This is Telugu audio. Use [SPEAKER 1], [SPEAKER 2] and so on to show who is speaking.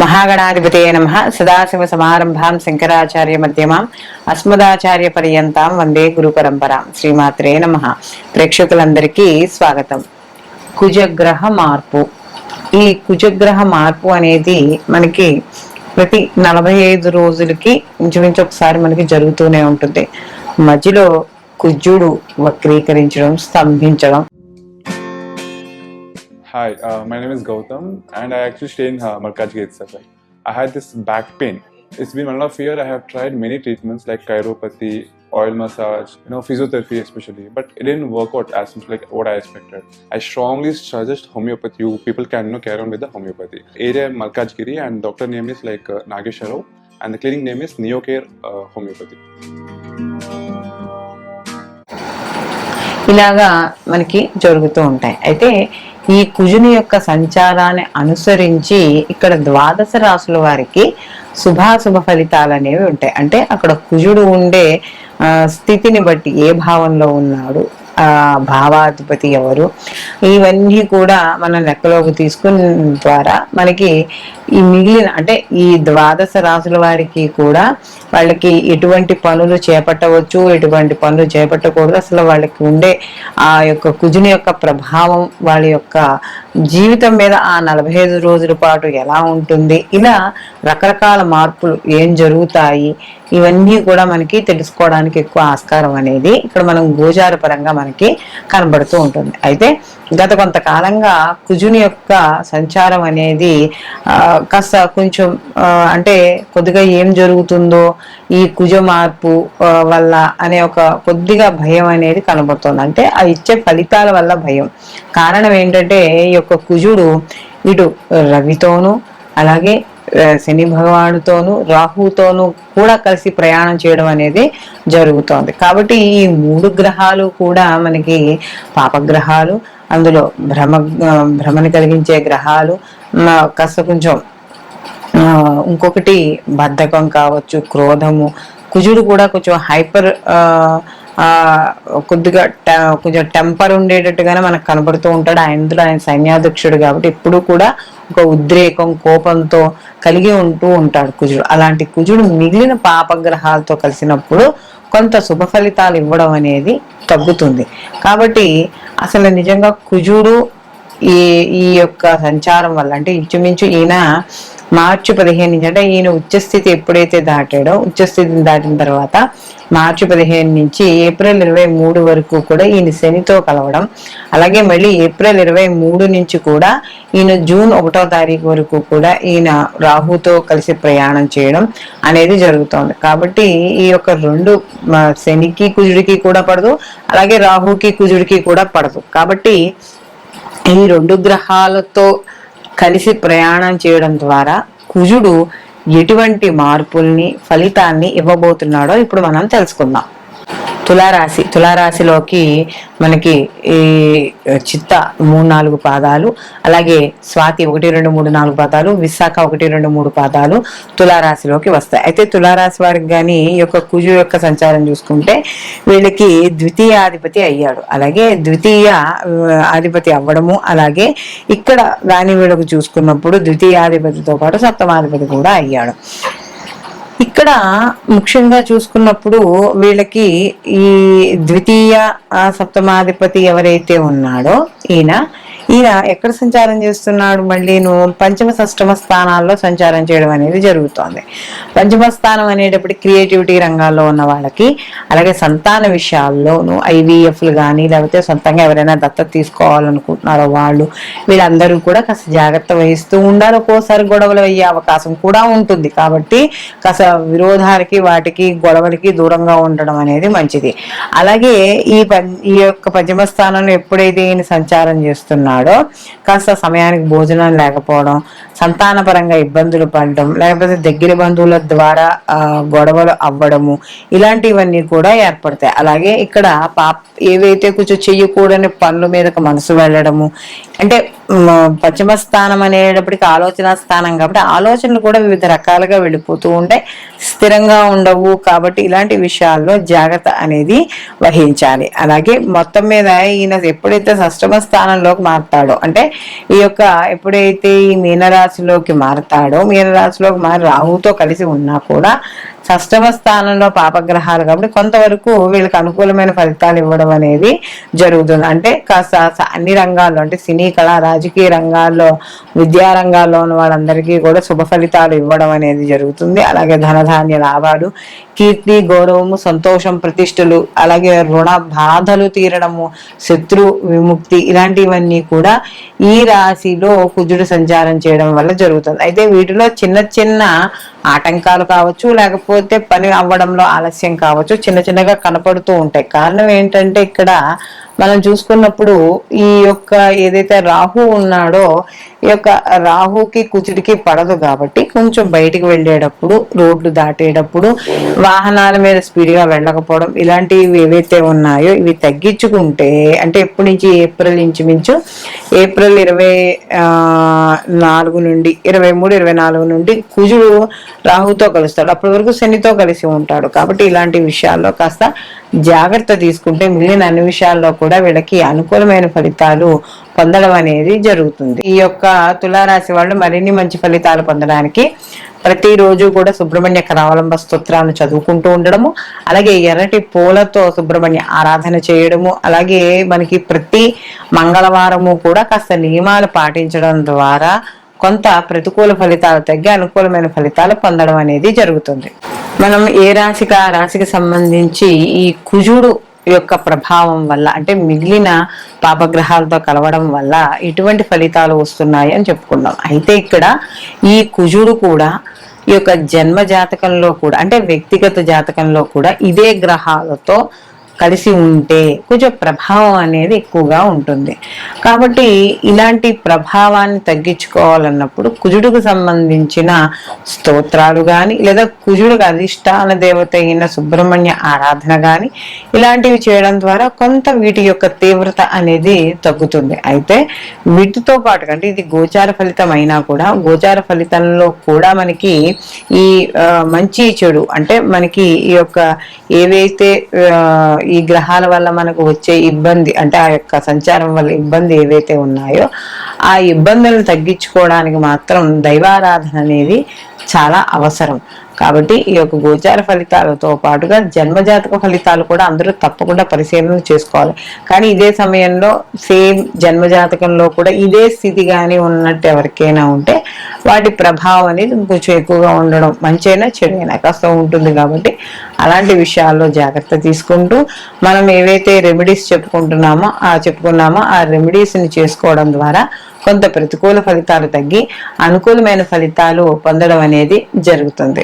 [SPEAKER 1] महागणाधिपतये नमः। सदाशिव समारंभां शंकराचार्य मध्यमां अस्मदाचार्य पर्यंतां వందే గురు పరంపరాం. శ్రీమాత్రే నమః. ప్రేక్షకులందరికీ స్వాగతం. కుజగ్రహ మార్పు. ఈ కుజగ్రహ మార్పు అనేది మనకి ప్రతి 45 రోజులకి ఇంచుమించు ఒకసారి మనకి జరుగుతూనే ఉంటుంది. మధ్యలో కుజుడు వక్రీకరించడం, స్తంభించడం.
[SPEAKER 2] Hi, my name is Gautam and I actually stay in Malkajgiri itself. I had this back pain. It's been 1.5 years. I have tried many treatments like chiropathy, oil massage, physiotherapy especially, but it didn't work out as much like what I expected. I strongly suggest homeopathy. You people can carry on with the homeopathy. Area Malkajgiri and doctor name is like Nagesha Rao and the clinic name is Neocare Homeopathy.
[SPEAKER 1] ఇలాగా మనకి జరుగుతూ ఉంటాయి. అయితే ఈ కుజుని యొక్క సంచారాన్ని అనుసరించి ఇక్కడ ద్వాదశ రాశుల వారికి శుభాశుభ ఫలితాలు అనేవి ఉంటాయి. అంటే అక్కడ కుజుడు ఉండే స్థితిని బట్టి ఏ భావంలో ఉన్నాడు, భావాధిపతి ఎవరు, ఇవన్నీ కూడా మనం లెక్కలోకి తీసుకున్న ద్వారా మనకి ఈ మిగిలిన అంటే ఈ ద్వాదశ రాశుల వారికి కూడా వాళ్ళకి ఎటువంటి పనులు చేపట్టవచ్చు, ఎటువంటి పనులు చేపట్టకూడదు, అసలు వాళ్ళకి ఉండే ఆ యొక్క కుజుని యొక్క ప్రభావం వాళ్ళ యొక్క జీవితం మీద ఆ 45 రోజుల పాటు ఎలా ఉంటుంది, ఇలా రకరకాల మార్పులు ఏం జరుగుతాయి, ఇవన్నీ కూడా మనకి తెలుసుకోవడానికి ఎక్కువ ఆస్కారం అనేది ఇక్కడ మనం గోచార పరంగా మనకి కనబడుతూ ఉంటుంది. అయితే గత కొంతకాలంగా కుజుని యొక్క సంచారం అనేది కాస్త కొంచెం అంటే కొద్దిగా ఏం జరుగుతుందో ఈ కుజ మార్పు వల్ల అనే ఒక కొద్దిగా భయం అనేది కనబడుతుంది. అంటే ఆ ఇచ్చే ఫలితాల వల్ల భయం. కారణం ఏంటంటే ఈ యొక్క కుజుడు ఇటు రవితోనూ అలాగే శని భగవానుతోనూ రాహుతోనూ కూడా కలిసి ప్రయాణం చేయడం అనేది జరుగుతోంది. కాబట్టి ఈ 3 గ్రహాలు కూడా మనకి పాపగ్రహాలు, అందులో భ్రమని కలిగించే గ్రహాలు, కాస్త కొంచెం ఇంకొకటి బద్ధకం కావచ్చు, క్రోధము. కుజుడు కూడా కొంచెం హైపర్ కొద్దిగా కొంచెం టెంపర్ ఉండేటట్టుగానే మనకు కనబడుతూ ఉంటాడు. ఆయన సైన్యాధ్యక్షుడు కాబట్టి ఎప్పుడు కూడా ఒక ఉద్రేకం, కోపంతో కలిగి ఉంటాడు కుజుడు. అలాంటి కుజుడు మిగిలిన పాపగ్రహాలతో కలిసినప్పుడు కొంత శుభ ఫలితాలు ఇవ్వడం అనేది తగ్గుతుంది. కాబట్టి అసలు నిజంగా కుజుడు ఈ యొక్క సంచారం వల్ల అంటే ఇంచుమించు ఈయన మార్చి 15 నుంచి అంటే ఈయన ఉచ్చస్థితి ఎప్పుడైతే దాటాడో, ఉచ్చస్థితిని దాటిన తర్వాత మార్చి 15 నుంచి ఏప్రిల్ 23 వరకు కూడా ఈయన శనితో కలవడం, అలాగే మళ్ళీ ఏప్రిల్ 23 నుంచి కూడా ఈయన జూన్ 1వ తారీఖు వరకు కూడా ఈయన రాహుతో కలిసి ప్రయాణం చేయడం అనేది జరుగుతోంది. కాబట్టి ఈ యొక్క 2 శనికి కుజుడికి కూడా పడదు, అలాగే రాహుకి కుజుడికి కూడా పడదు. కాబట్టి ఈ 2 గ్రహాలతో కలిసి ప్రయాణం చేయడం ద్వారా కుజుడు ఎటువంటి మార్పుల్ని, ఫలితాన్ని ఇవ్వబోతున్నాడో ఇప్పుడు మనం తెలుసుకుందాం. తులారాశిలోకి మనకి ఈ చిత్త 3-4 పాదాలు, అలాగే స్వాతి 1, 2, 3, 4 పాదాలు, విశాఖ 1, 2, 3 పాదాలు తులారాశిలోకి వస్తాయి. అయితే తులారాశి వారికి కానీ ఈ యొక్క కుజు యొక్క సంచారం చూసుకుంటే వీళ్ళకి ద్వితీయాధిపతి అయ్యాడు. అలాగే ద్వితీయ అధిపతి అవ్వడము, అలాగే ఇక్కడ కానీ వీళ్ళకు చూసుకున్నప్పుడు ద్వితీయాధిపతితో పాటు సప్తమాధిపతి కూడా అయ్యాడు. ఇక్కడ ముఖ్యంగా చూసుకున్నప్పుడు వీళ్ళకి ఈ ద్వితీయ సప్తమాధిపతి ఎవరైతే ఉన్నాడో ఈయన ఎక్కడ సంచారం చేస్తున్నాడు, మళ్ళీ పంచమ షష్టమ స్థానాల్లో సంచారం చేయడం అనేది జరుగుతోంది. పంచమ స్థానం అనేటప్పటికి క్రియేటివిటీ రంగాల్లో ఉన్న వాళ్ళకి, అలాగే సంతాన విషయాల్లోనూ IVFలు కానీ లేకపోతే సొంతంగా ఎవరైనా దత్తత తీసుకోవాలనుకుంటున్నారో వీళ్ళందరూ కూడా కాస్త జాగ్రత్త వహిస్తూ ఉండాలి. ఒక్కోసారి గొడవలు అయ్యే అవకాశం కూడా ఉంటుంది. కాబట్టి కాస్త విరోధాలకి, వాటికి, గొడవలకి దూరంగా ఉండడం అనేది మంచిది. అలాగే ఈ యొక్క పంచమ స్థానంలో ఎప్పుడైతే ఈయన సంచారం చేస్తున్నాడో కాస్త సమయానికి భోజనం లేకపోవడం, సంతానపరంగా ఇబ్బందులు పడడం, లేకపోతే దగ్గర బంధువుల ద్వారా గొడవలు అవ్వడము, ఇలాంటివన్నీ కూడా ఏర్పడతాయి. అలాగే ఇక్కడ ఏవైతే కొంచెం చెయ్యకూడని పనుల మీదకి మనసు వెళ్ళడము, అంటే పంచమ స్థానం అనేటప్పటికి ఆలోచన స్థానం కాబట్టి ఆలోచనలు కూడా వివిధ రకాలుగా వెళ్ళిపోతూ ఉంటాయి, స్థిరంగా ఉండవు. కాబట్టి ఇలాంటి విషయాల్లో జాగ్రత్త అనేది వహించాలి. అలాగే మొత్తం మీద ఈయన ఎప్పుడైతే షష్టమ స్థానంలోకి మారుతాడో, అంటే ఈ యొక్క ఎప్పుడైతే ఈ మీనరాశిలోకి మారుతాడో, మీనరాశిలోకి మారి రాహుతో కలిసి ఉన్నా కూడా షష్టమ స్థానంలో పాపగ్రహాలు కాబట్టి కొంతవరకు వీళ్ళకి అనుకూలమైన ఫలితాలు ఇవ్వడం అనేది జరుగుతుంది. అంటే కాస్త అన్ని రంగాల్లో, అంటే సినీ కళ, రాజకీయ రంగాల్లో, విద్యా రంగాల్లో ఉన్న వాళ్ళందరికీ కూడా శుభ ఫలితాలు ఇవ్వడం అనేది జరుగుతుంది. అలాగే ధనధాన్య లాభాలు, కీర్తి, గౌరవము, సంతోషం, ప్రతిష్టలు, అలాగే రుణ బాధలు తీరడము, శత్రు విముక్తి, ఇలాంటివన్నీ కూడా ఈ రాశిలో కుజుడు సంచారం చేయడం వల్ల జరుగుతుంది. అయితే వీటిలో చిన్న చిన్న ఆటంకాలు కావచ్చు, లేకపోతే పని అవ్వడంలో ఆలస్యం కావచ్చు, చిన్న చిన్నగా కనపడుతూ ఉంటాయి. కారణం ఏంటంటే ఇక్కడ మనం చూసుకున్నప్పుడు ఈ యొక్క ఏదైతే రాహు ఉన్నాడో, ఈ యొక్క రాహుకి కుజుడికి పడదు కాబట్టి కొంచెం బయటికి వెళ్ళేటప్పుడు, రోడ్లు దాటేటప్పుడు, వాహనాల మీద స్పీడ్గా వెళ్ళకపోవడం, ఇలాంటివి ఏవైతే ఉన్నాయో ఇవి తగ్గించుకుంటే, అంటే ఎప్పటి నుంచి ఏప్రిల్ ఇంచుమించు ఏప్రిల్ 24 నుండి 23, 24 నుండి కుజుడు రాహుతో కలుస్తాడు. అప్పటి వరకు శనితో కలిసి ఉంటాడు. కాబట్టి ఇలాంటి విషయాల్లో కాస్త జాగ్రత్త తీసుకుంటే మిగిలిన అన్ని విషయాల్లో కూడా వీళ్ళకి అనుకూలమైన ఫలితాలు పొందడం అనేది జరుగుతుంది. ఈ యొక్క తులారాశి వాళ్ళు మరిన్ని మంచి ఫలితాలు పొందడానికి ప్రతిరోజు కూడా సుబ్రహ్మణ్య కరావలంబ స్తోత్రాన్ని చదువుకుంటూ ఉండడము, అలాగే ఎర్రటి పూలతో సుబ్రహ్మణ్య ఆరాధన చేయడము, అలాగే మనకి ప్రతి మంగళవారము కూడా కాస్త నియమాలు పాటించడం ద్వారా కొంత ప్రతికూల ఫలితాలు తగ్గి అనుకూలమైన ఫలితాలు పొందడం అనేది జరుగుతుంది. మనం ఏ రాశికి ఆ రాశికి సంబంధించి ఈ కుజుడు యొక్క ప్రభావం వల్ల, అంటే మిగిలిన పాపగ్రహాలతో కలవడం వల్ల ఇటువంటి ఫలితాలు వస్తున్నాయి అని చెప్పుకున్నాం. అయితే ఇక్కడ ఈ కుజుడు కూడా ఈ యొక్క జన్మ జాతకంలో కూడా, అంటే వ్యక్తిగత జాతకంలో కూడా ఇదే గ్రహాలతో కలిసి ఉంటే కొంచెం ప్రభావం అనేది ఎక్కువగా ఉంటుంది. కాబట్టి ఇలాంటి ప్రభావాన్ని తగ్గించుకోవాలన్నప్పుడు కుజుడికి సంబంధించిన స్తోత్రాలు కానీ, లేదా కుజుడికి అధిష్టాన దేవత అయిన సుబ్రహ్మణ్య ఆరాధన కానీ, ఇలాంటివి చేయడం ద్వారా కొంత వీటి యొక్క తీవ్రత అనేది తగ్గుతుంది. అయితే వీటితో పాటు, అంటే ఇది గోచార ఫలితం అయినా కూడా, గోచార ఫలితంలో కూడా మనకి ఈ మంచి చెడు, అంటే మనకి ఈ యొక్క ఏవైతే ఈ గ్రహాల వల్ల మనకు వచ్చే ఇబ్బంది, అంటే ఆ యొక్క సంచారం వల్ల ఇబ్బంది ఏవైతే ఉన్నాయో ఆ ఇబ్బందులను తగ్గించుకోవడానికి మాత్రం దైవారాధన అనేది చాలా అవసరం. కాబట్టి ఈ యొక్క గోచార ఫలితాలతో పాటుగా జన్మజాతక ఫలితాలు కూడా అందరూ తప్పకుండా పరిశీలన చేసుకోవాలి. కానీ ఇదే సమయంలో సేమ్ జన్మజాతకంలో కూడా ఇదే స్థితి కానీ ఉన్నట్టు ఎవరికైనా ఉంటే వాటి ప్రభావం అనేది కొంచెం ఎక్కువగా ఉండడం, మంచైనా చెడైనా కాస్త ఉంటుంది. కాబట్టి అలాంటి విషయాల్లో జాగ్రత్త తీసుకుంటూ మనం ఏవైతే రెమెడీస్ చెప్పుకున్నామో ఆ రెమెడీస్ని చేసుకోవడం ద్వారా కొంత ప్రతికూల ఫలితాలు తగ్గి అనుకూలమైన ఫలితాలు పొందడం అనేది జరుగుతుంది.